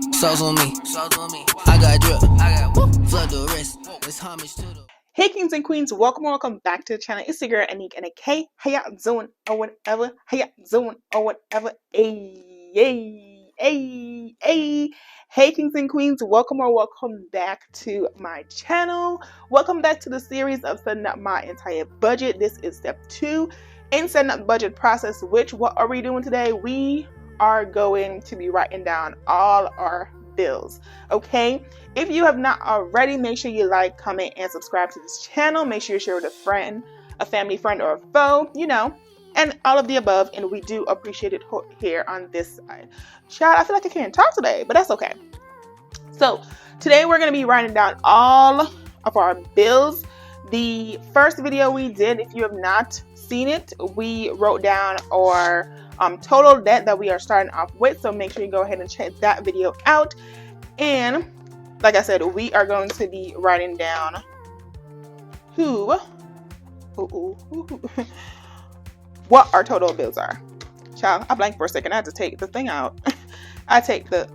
Sauce on me. I got drip. Flood the wrist. It's homage to the. Hey kings and queens, welcome back to the channel. It's your girl Anik and K. How y'all doing or whatever? How y'all doing or whatever? Hey kings and queens, welcome back to my channel. Welcome back to the series of setting up my entire budget. This is step 2 in setting up the budget process, which what are we doing today? We are going to be writing down all our bills. Okay, if you have not already, make sure you like, comment, and subscribe to this channel. Make sure you share with a friend, a family friend, or a foe, and all of the above. And we do appreciate it here on this side. Child, I feel like I can't talk today, but that's okay. So today we're going to be writing down all of our bills. The first video we did, if you have not seen it, we wrote down our total debt that we are starting off with. So make sure you go ahead and check that video out. And like I said, we are going to be writing down what our total bills are. Child, I blanked for a second. I had to take the thing out. I take the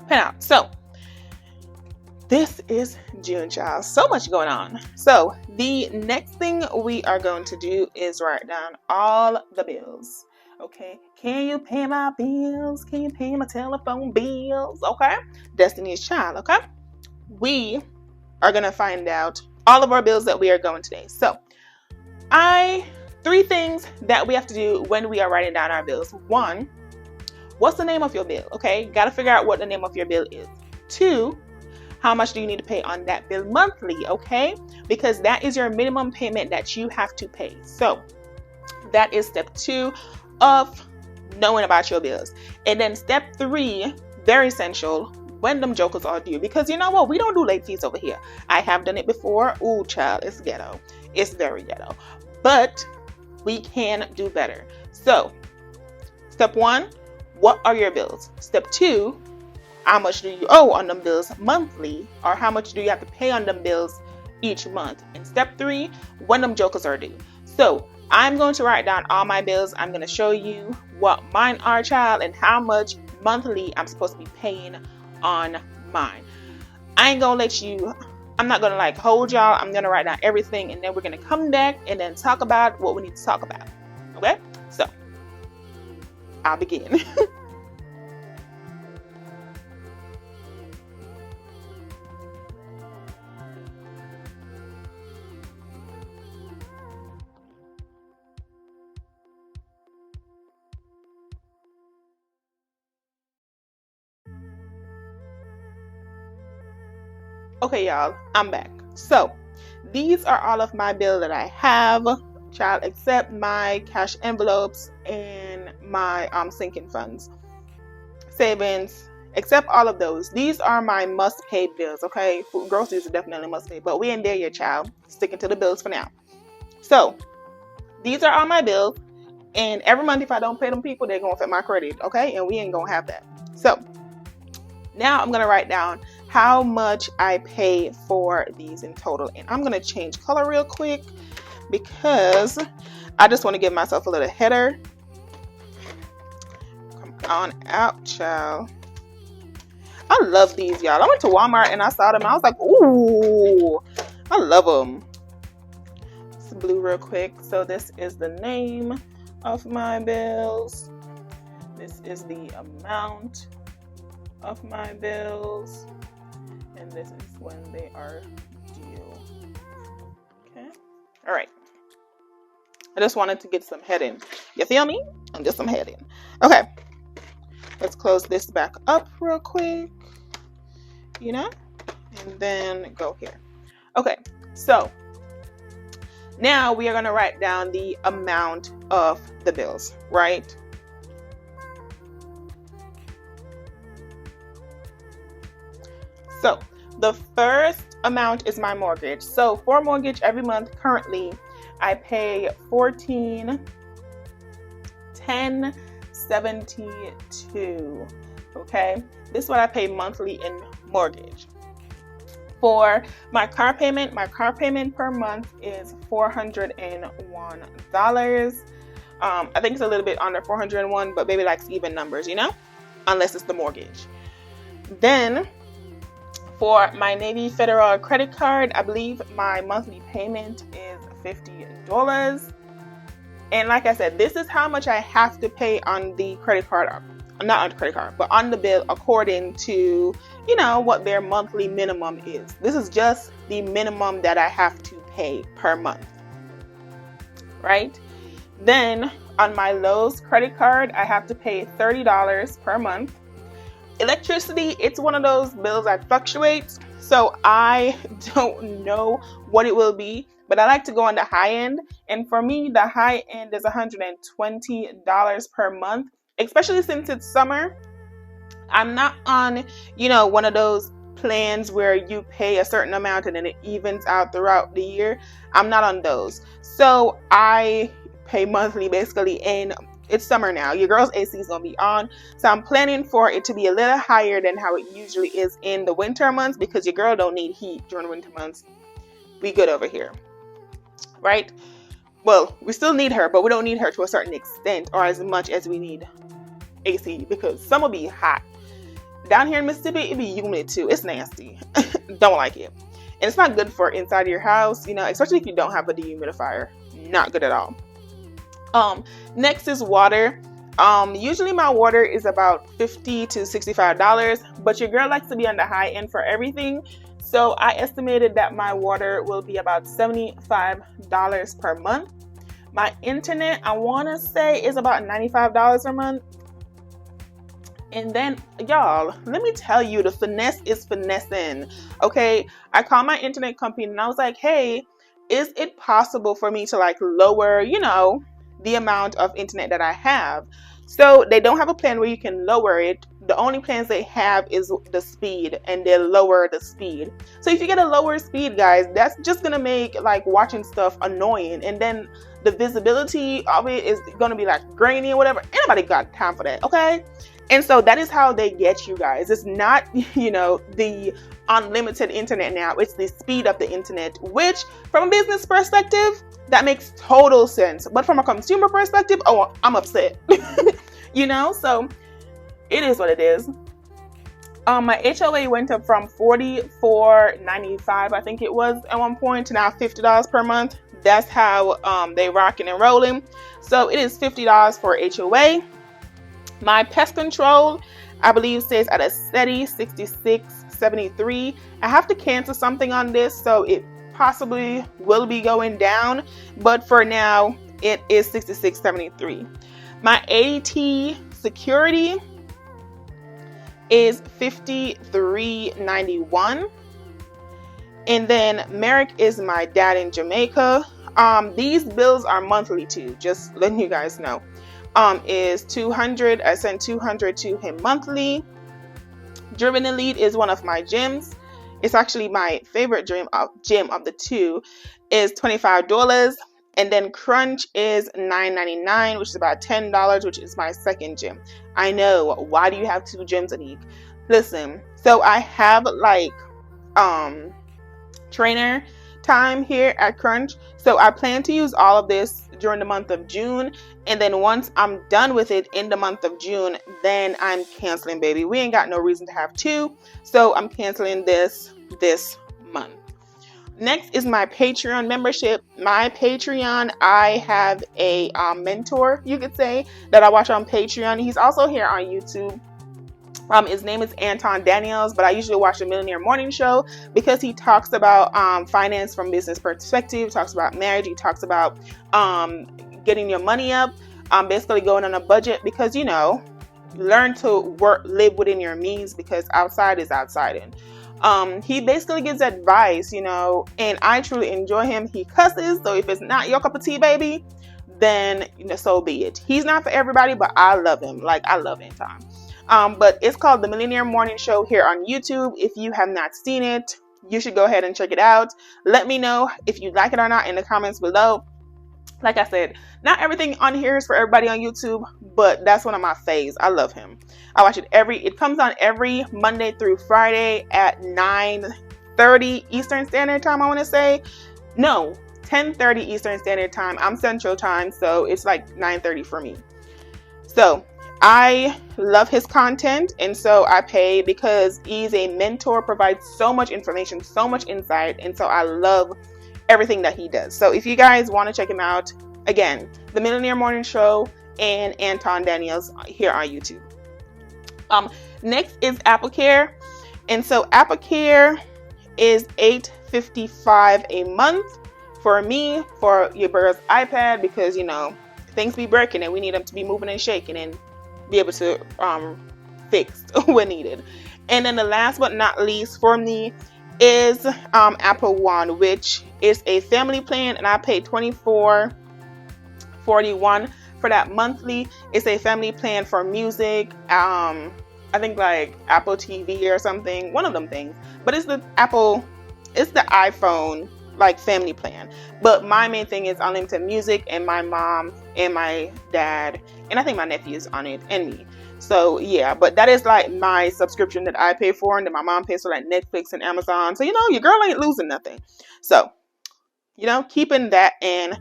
pen out. So this is June, child. So much going on. So the next thing we are going to do is write down all the bills. Okay. Can you pay my bills? Can you pay my telephone bills? Okay. Destiny's Child. Okay. We are going to find out all of our bills that we are going today. So 3 things that we have to do when we are writing down our bills. 1, what's the name of your bill? Okay. Got to figure out what the name of your bill is. 2, how much do you need to pay on that bill monthly? Okay. Because that is your minimum payment that you have to pay. So that is step 2 of knowing about your bills. And then step 3, very essential, when them jokers are due. Because you know what? We don't do late fees over here. I have done it before. Ooh, child, it's ghetto. It's very ghetto. But we can do better. So step 1, what are your bills? Step 2, how much do you owe on them bills monthly? Or how much do you have to pay on them bills each month? And step 3, when them jokers are due. So I'm going to write down all my bills. I'm going to show you what mine are, child, and how much monthly I'm supposed to be paying on mine. I ain't going to let you, I'm not going to hold y'all. I'm going to write down everything, and then we're going to come back and then talk about what we need to talk about. Okay? So I'll begin. Okay, y'all, I'm back. So these are all of my bills that I have, child, except my cash envelopes and my sinking funds, savings, except all of those. These are my must-pay bills. Okay, food, groceries are definitely must-pay, but we ain't there yet, child. Sticking to the bills for now. So these are all my bills, and every month if I don't pay them people, they're gonna affect my credit. Okay, and we ain't gonna have that. So now I'm gonna write down how much I pay for these in total. And I'm going to change color real quick because I just want to give myself a little header. Come on out, child. I love these, y'all. I went to Walmart and I saw them. I was like, ooh, I love them. It's blue real quick. So this is the name of my bills. This is the amount of my bills. And this is when they are due. Okay. All right. I just wanted to get some heading. You feel me? And just some heading. Okay. Let's close this back up real quick. And then go here. Okay. So now we are going to write down the amount of the bills, right? So the first amount is my mortgage. So for mortgage every month, currently I pay $14.1072. Okay, this is what I pay monthly in mortgage. For my car payment per month is $401. I think it's a little bit under 401, but baby likes even numbers, unless it's the mortgage. Then for my Navy Federal credit card, I believe my monthly payment is $50. And like I said, this is how much I have to pay on the credit card, not on the credit card, but on the bill according to, what their monthly minimum is. This is just the minimum that I have to pay per month, right? Then on my Lowe's credit card, I have to pay $30 per month. Electricity, it's one of those bills that fluctuates, so I don't know what it will be, but I like to go on the high end. And for me, the high end is $120 per month, especially since it's summer. I'm not on, one of those plans where you pay a certain amount and then it evens out throughout the year. I'm not on those. So I pay monthly basically, and it's summer now. Your girl's AC is going to be on. So I'm planning for it to be a little higher than how it usually is in the winter months, because your girl don't need heat during the winter months. We good over here, right? Well, we still need her, but we don't need her to a certain extent or as much as we need AC, because some will be hot. Down here in Mississippi, it be humid too. It's nasty. Don't like it. And it's not good for inside of your house, especially if you don't have a dehumidifier. Not good at all. Next is water. Usually my water is about $50 to $65, but your girl likes to be on the high end for everything. So I estimated that my water will be about $75 per month. My internet, I want to say, is about $95 a month. And then, y'all, let me tell you, the finesse is finessing. Okay, I called my internet company and I was like, hey, is it possible for me to lower, the amount of internet that I have? So they don't have a plan where you can lower it. The only plans they have is the speed, and they lower the speed. So if you get a lower speed, guys, that's just gonna make watching stuff annoying, and then the visibility of it is gonna be grainy or whatever. Anybody got time for that, okay? And so that is how they get you guys. It's not, the unlimited internet now. It's the speed of the internet, which from a business perspective, that makes total sense. But from a consumer perspective, oh, I'm upset. So it is what it is. My HOA went up from $44.95, I think it was at one point, to now $50 per month. That's how they rocking and rolling. So it is $50 for HOA. My pest control, I believe, stays at a steady $66.73. I have to cancel something on this, so it possibly will be going down, but for now it is $66.73. My AT security is $53.91, and then Merrick is my dad in Jamaica. These bills are monthly too, just letting you guys know. Is $200. I send $200 to him monthly. Driven Elite is one of my gyms. It's actually my favorite gym of the two. Is $25, and then Crunch is $9.99, which is about $10, which is my second gym. I know, why do you have two gyms, Anique? Listen, so I have trainer time here at Crunch, so I plan to use all of this during the month of June, and then once I'm done with it in the month of June, then I'm canceling, baby. We ain't got no reason to have two, so I'm canceling this month. Next is my Patreon membership. My Patreon, I have a mentor, you could say, that I watch on Patreon. He's also here on YouTube. His name is Anton Daniels, but I usually watch the Millionaire Morning Show because he talks about finance from business perspective, talks about marriage, he talks about getting your money up, basically going on a budget, because learn to live within your means, because outside is outside. He basically gives advice, and I truly enjoy him. He cusses, so if it's not your cup of tea, baby, then so be it. He's not for everybody, but I love him. I love Anton. But it's called the Millionaire Morning Show here on YouTube. If you have not seen it, you should go ahead and check it out. Let me know if you like it or not in the comments below. Like I said, not everything on here is for everybody on YouTube, but that's one of my faves. I love him. I watch it it comes on every Monday through Friday at 9:30 Eastern Standard Time, I want to say. No, 10:30 Eastern Standard Time. I'm Central Time, so it's 9:30 for me. So I love his content, and so I pay because he's a mentor, provides so much information, so much insight, and so I love everything that he does. So if you guys want to check him out, again, The Millionaire Morning Show and Anton Daniels here on YouTube. Next is AppleCare, and so AppleCare is $8.55 a month for me for your bird's iPad, because you know things be breaking and we need them to be moving and shaking and be able to fix when needed. And then the last but not least for me is Apple One, which is a family plan, and I pay $24.41 for that monthly. It's a family plan for music, I think like Apple TV or something, one of them things. But it's the iPhone like family plan. But my main thing is unlimited music, and my mom and my dad and I think my nephew's on it, and me. So yeah, but that is like my subscription that I pay for, and then my mom pays for like Netflix and Amazon. So you know, your girl ain't losing nothing. So you know, keeping that in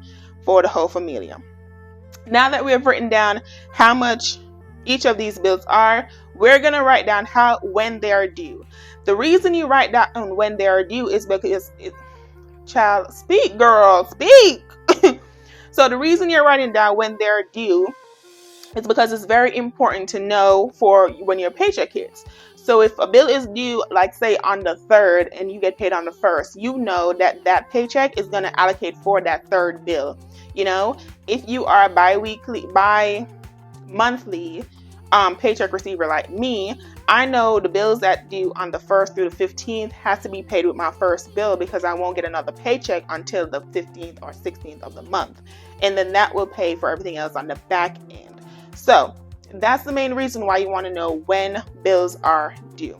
for the whole familia. Now that we have written down how much each of these bills are, we're gonna write down when they are due. The reason you write down when they are due is because child, speak, girl, speak. So the reason you're writing down when they're due is because it's very important to know for when your paycheck hits. So if a bill is due, like say on the 3rd, and you get paid on the 1st, you know that that paycheck is going to allocate for that 3rd bill. You know, if you are bi-monthly paycheck receiver like me, I know the bills that due on the 1st through the 15th has to be paid with my first bill, because I won't get another paycheck until the 15th or 16th of the month. And then that will pay for everything else on the back end. So that's the main reason why you want to know when bills are due.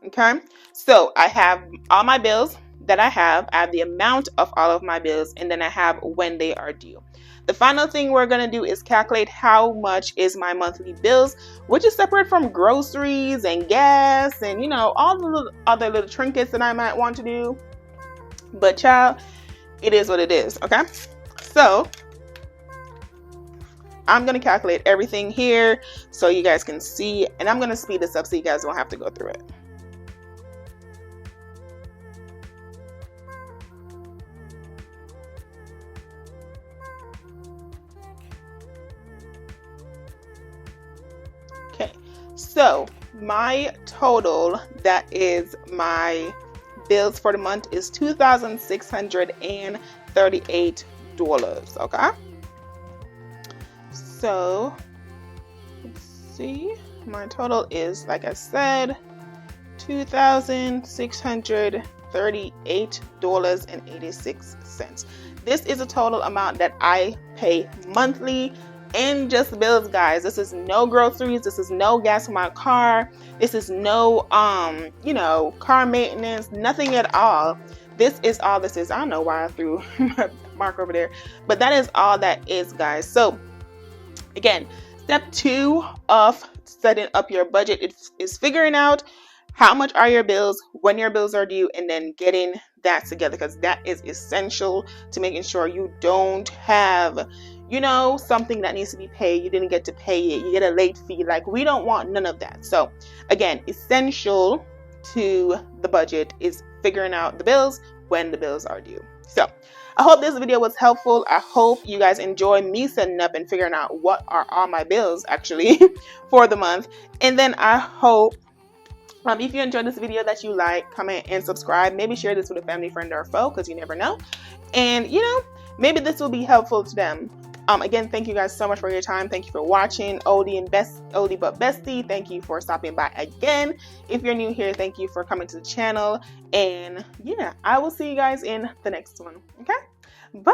Okay, so I have all my bills that I have the amount of all of my bills, and then I have when they are due. The final thing we're going to do is calculate how much is my monthly bills, which is separate from groceries and gas and, you know, all the other little trinkets that I might want to do. But child, it is what it is, okay? So I'm going to calculate everything here so you guys can see, and I'm going to speed this up so you guys won't have to go through it. Okay, so my total, that is my bills for the month, is $2,638. Okay, so let's see, my total is, like I said, $2,638.86. This is a total amount that I pay monthly in just bills, guys. This is no groceries, this is no gas for my car, this is no car maintenance, nothing at all. This is all this is. I don't know why I threw my mark over there, but that is all that is, guys. So again, step 2 of setting up your budget is figuring out how much are your bills, when your bills are due, and then getting that together, because that is essential to making sure you don't have, something that needs to be paid, you didn't get to pay it, you get a late fee. Like, we don't want none of that. So again, essential to the budget is figuring out the bills when the bills are due. So I hope this video was helpful. I hope you guys enjoy me setting up and figuring out what are all my bills actually for the month. And then I hope if you enjoyed this video that you like, comment, and subscribe. Maybe share this with a family, friend, or foe, because you never know. And maybe this will be helpful to them. Again, thank you guys so much for your time. Thank you for watching Oldie but Bestie. Thank you for stopping by again. If you're new here, thank you for coming to the channel. And yeah, I will see you guys in the next one. Okay, bye.